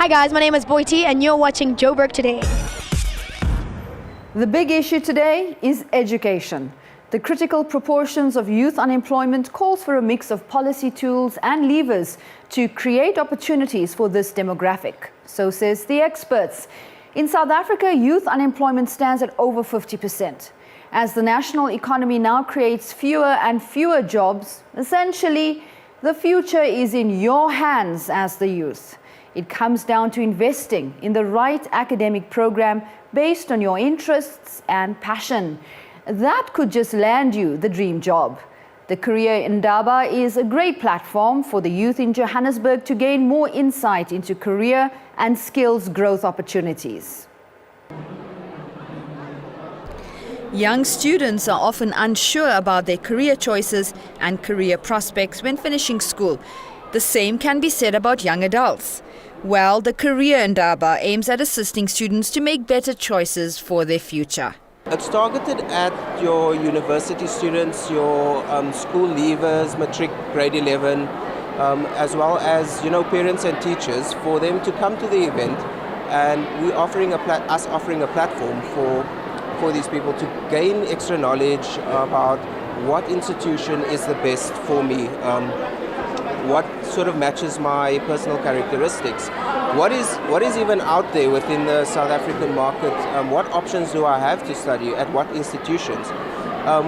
Hi guys, my name is Boiti and you're watching Joburg Today. The big issue today is education. The critical proportions of youth unemployment calls for a mix of policy tools and levers to create opportunities for this demographic. So says the experts. In South Africa, youth unemployment stands at over 50%. As the national economy now creates fewer and fewer jobs, essentially, the future is in your hands as the youth. It comes down to investing in the right academic program based on your interests and passion. That could just land you the dream job. The Career Indaba is a great platform for the youth in Johannesburg to gain more insight into career and skills growth opportunities. Young students are often unsure about their career choices and career prospects when finishing school. The same can be said about young adults. Well, the Career Indaba aims at assisting students to make better choices for their future. It's targeted at your university students, your school leavers, matric, grade 11, as well as parents and teachers, for them to come to the event, and we're offering offering a platform for these people to gain extra knowledge about what institution is the best for me, what sort of matches my personal characteristics, what is even out there within the South African market, what options do I have to study at what institutions.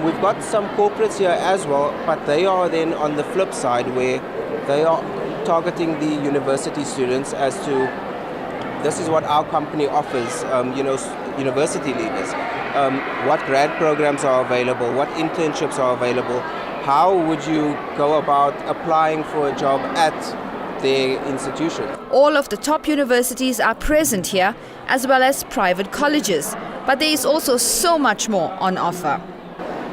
We've got some corporates here as well, but they are then on the flip side where they are targeting the university students as to this is what our company offers, university leavers. What grad programs are available, what internships are available, how would you go about applying for a job at their institution. All of the top universities are present here, as well as private colleges, but there is also so much more on offer.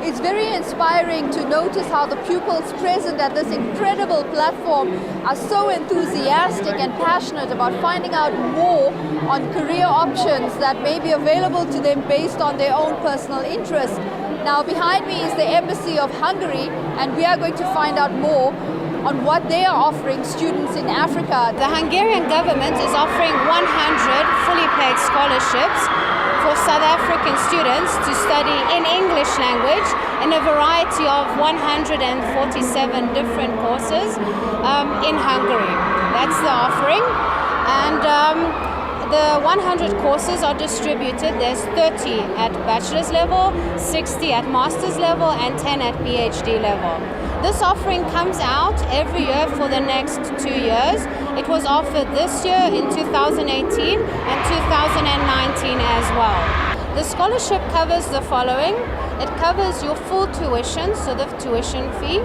It's very inspiring to notice how the pupils present at this incredible platform are so enthusiastic and passionate about finding out more on career options that may be available to them based on their own personal interests. Now behind me is the Embassy of Hungary, and we are going to find out more on what they are offering students in Africa. The Hungarian government is offering 100 fully paid scholarships for South African students to study in English language in a variety of 147 different courses in Hungary. That's the offering. And the 100 courses are distributed. There's 30 at bachelor's level, 60 at master's level, and 10 at PhD level. This offering comes out every year for the next 2 years. It was offered this year in 2018 and 2019 as well. The scholarship covers the following. It covers your full tuition, so the tuition fee.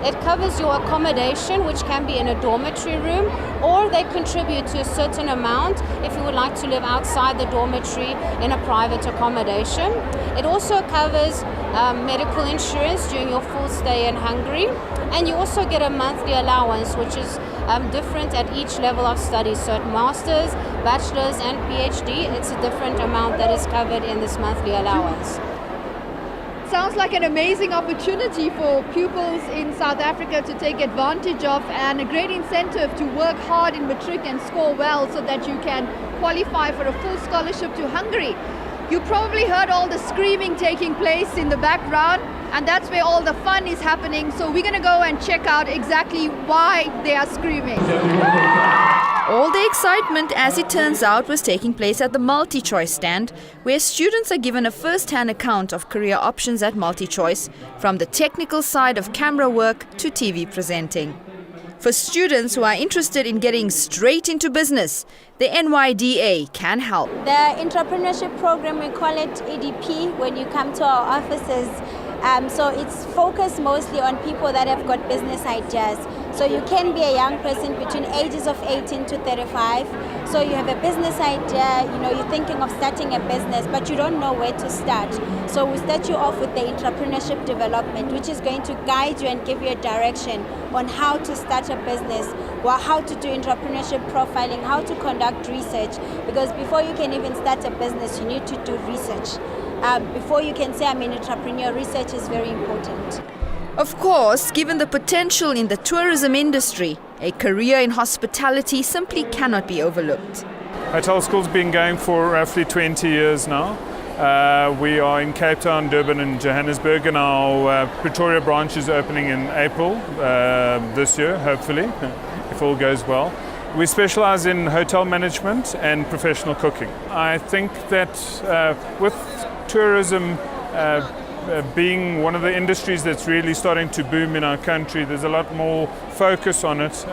It covers your accommodation, which can be in a dormitory room, or they contribute to a certain amount if you would like to live outside the dormitory in a private accommodation. It also covers medical insurance during your full stay in Hungary, and you also get a monthly allowance, which is different at each level of study. So at master's, bachelor's, and PhD, it's a different amount that is covered in this monthly allowance. Sounds like an amazing opportunity for pupils in South Africa to take advantage of, and a great incentive to work hard in matric and score well so that you can qualify for a full scholarship to Hungary. You probably heard all the screaming taking place in the background, and that's where all the fun is happening. So we're going to go and check out exactly why they are screaming. All the excitement, as it turns out, was taking place at the MultiChoice stand, where students are given a first-hand account of career options at MultiChoice, from the technical side of camera work to TV presenting. For students who are interested in getting straight into business, the NYDA can help. The entrepreneurship program, we call it EDP when you come to our offices. So it's focused mostly on people that have got business ideas. So you can be a young person between ages of 18 to 35. So you have a business idea, you're thinking of starting a business, but you don't know where to start. So we start you off with the entrepreneurship development, which is going to guide you and give you a direction on how to start a business, or how to do entrepreneurship profiling, how to conduct research. Because before you can even start a business, you need to do research. Before you can say I'm an entrepreneur, research is very important. Of course, given the potential in the tourism industry, a career in hospitality simply cannot be overlooked. Hotel School's been going for roughly 20 years now. We are in Cape Town, Durban and Johannesburg, and our Pretoria branch is opening in April this year, hopefully, if all goes well. We specialize in hotel management and professional cooking. I think that with tourism being one of the industries that's really starting to boom in our country, there's a lot more focus on it,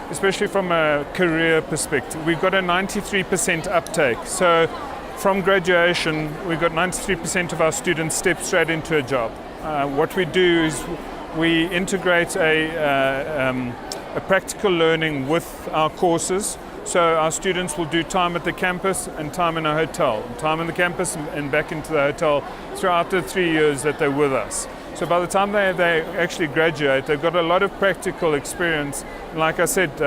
especially from a career perspective. We've got a 93% uptake. So from graduation, we've got 93% of our students step straight into a job. What we do is we integrate a practical learning with our courses. So our students will do time at the campus and time in a hotel, time on the campus and back into the hotel throughout the 3 years that they're with us. So by the time they actually graduate, they've got a lot of practical experience. And like I said,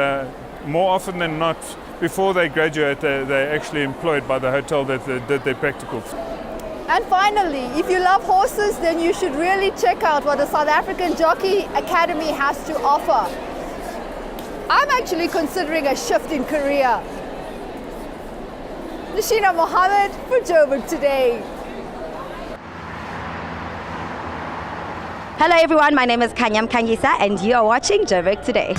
more often than not, before they graduate, they're actually employed by the hotel that they did their practical. And finally, if you love horses, then you should really check out what the South African Jockey Academy has to offer. I'm actually considering a shift in career. Nashina Mohammed for Joburg Today. Hello everyone, my name is Kanyam Kangisa and you are watching Joburg Today.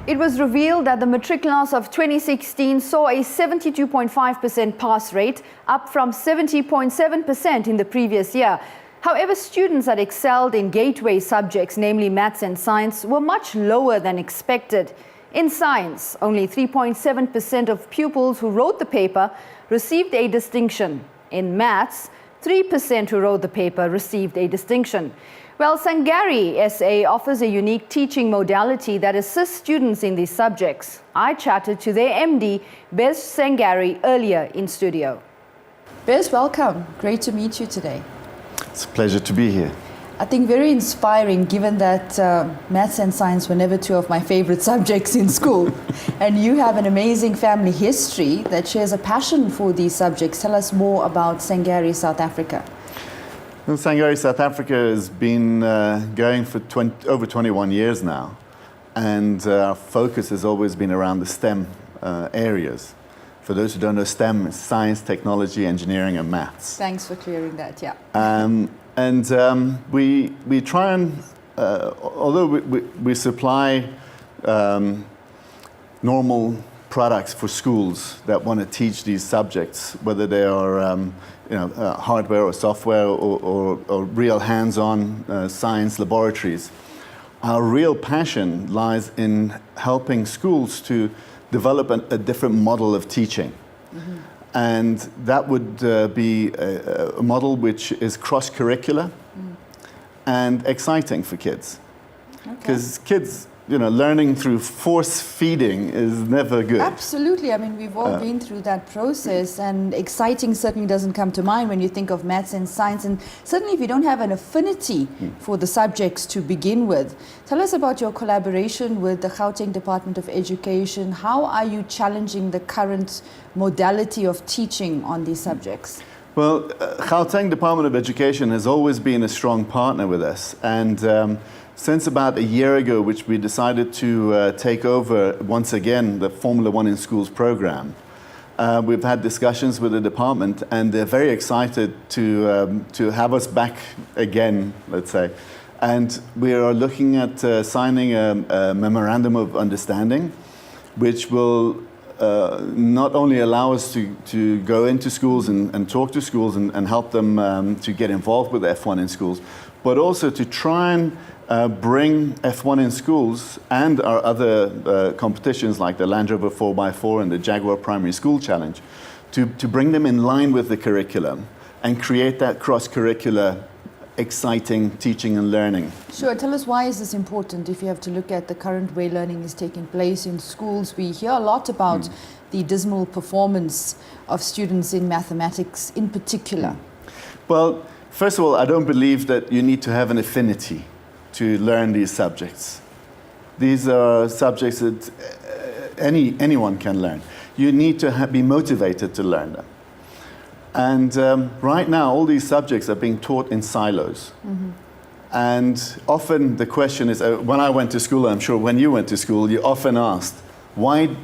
It was revealed that the matric class of 2016 saw a 72.5% pass rate, up from 70.7% in the previous year. However, students that excelled in gateway subjects, namely maths and science, were much lower than expected. In science, only 3.7% of pupils who wrote the paper received a distinction. In maths, 3% who wrote the paper received a distinction. Well, Sangari SA offers a unique teaching modality that assists students in these subjects. I chatted to their MD, Bez Sangari, earlier in studio. Bez, welcome. Great to meet you today. It's a pleasure to be here. I think very inspiring, given that maths and science were never two of my favorite subjects in school. And you have an amazing family history that shares a passion for these subjects. Tell us more about Sangari South Africa. Well, Sangari South Africa has been going for over 21 years now. And our focus has always been around the STEM areas. For those who don't know, STEM is science, technology, engineering, and maths. Thanks for clearing that, yeah. We try and, although we supply normal products for schools that want to teach these subjects, whether they are hardware or software or real hands-on science laboratories, our real passion lies in helping schools to develop a different model of teaching. Mm-hmm. And that would be a model which is cross-curricular and exciting for kids. Because kids, learning through force feeding is never good. Absolutely. I mean, we've all been through that process, and exciting certainly doesn't come to mind when you think of maths and science. And certainly if you don't have an affinity for the subjects to begin with. Tell us about your collaboration with the Gauteng Department of Education. How are you challenging the current modality of teaching on these subjects? Well, Gauteng Department of Education has always been a strong partner with us. And since about a year ago, which we decided to take over once again the Formula One in Schools program, we've had discussions with the department, and they're very excited to have us back again, let's say. And we are looking at signing a memorandum of understanding, which will not only allow us to go into schools and talk to schools and help them to get involved with F1 in schools, but also to try and bring F1 in schools and our other competitions like the Land Rover 4x4 and the Jaguar Primary School Challenge to bring them in line with the curriculum and create that cross-curricular exciting teaching and learning. Sure. Tell us, why is this important? If you have to look at the current way learning is taking place in schools, we hear a lot about the dismal performance of students in mathematics in particular. Well, first of all, I don't believe that you need to have an affinity to learn these subjects. These are subjects that anyone can learn. You need to be motivated to learn them. And right now, all these subjects are being taught in silos. Mm-hmm. And often the question is, when I went to school, I'm sure when you went to school, you often asked, why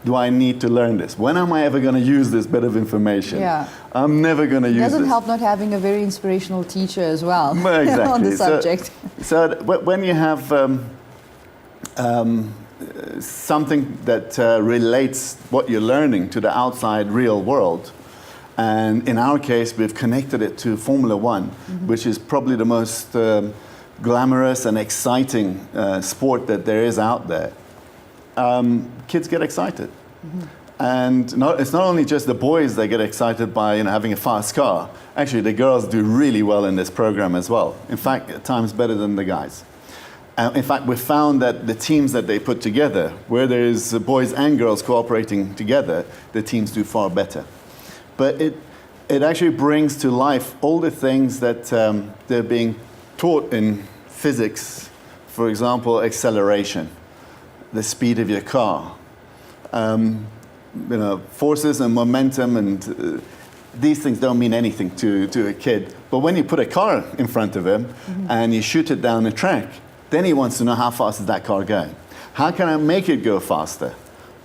do I need to learn this? When am I ever going to use this bit of information? Yeah. I'm never going to use this. It doesn't help not having a very inspirational teacher as well Exactly. on the subject. So when you have something that relates what you're learning to the outside real world, and in our case, we've connected it to Formula One, which is probably the most glamorous and exciting sport that there is out there. Kids get excited. And it's not only just the boys that get excited by having a fast car. Actually, the girls do really well in this program as well. In fact, at times better than the guys. In fact, we found that the teams that they put together, where there's boys and girls cooperating together, the teams do far better. But it actually brings to life all the things that they're being taught in physics. For example, acceleration, the speed of your car, forces and momentum, and these things don't mean anything to a kid. But when you put a car in front of him and you shoot it down the track, then he wants to know how fast is that car going. How can I make it go faster?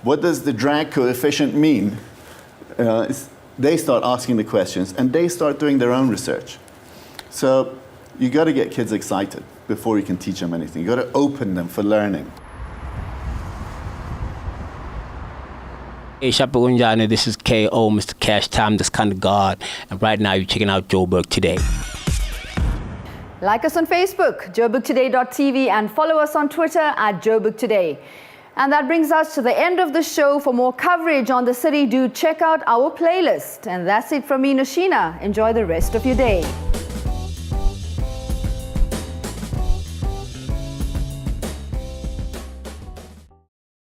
What does the drag coefficient mean? They start asking the questions and they start doing their own research. So you got to get kids excited before you can teach them anything. You got to open them for learning. Hey, Shapagunjani, this is KO, Mr. Cash Time, this kind of God. And right now you're checking out Joburg Today. Like us on Facebook, joburgtoday.tv, and follow us on Twitter at Joburg Today. And that brings us to the end of the show. For more coverage on the city, do check out our playlist. And that's it from me, Nashina. Enjoy the rest of your day.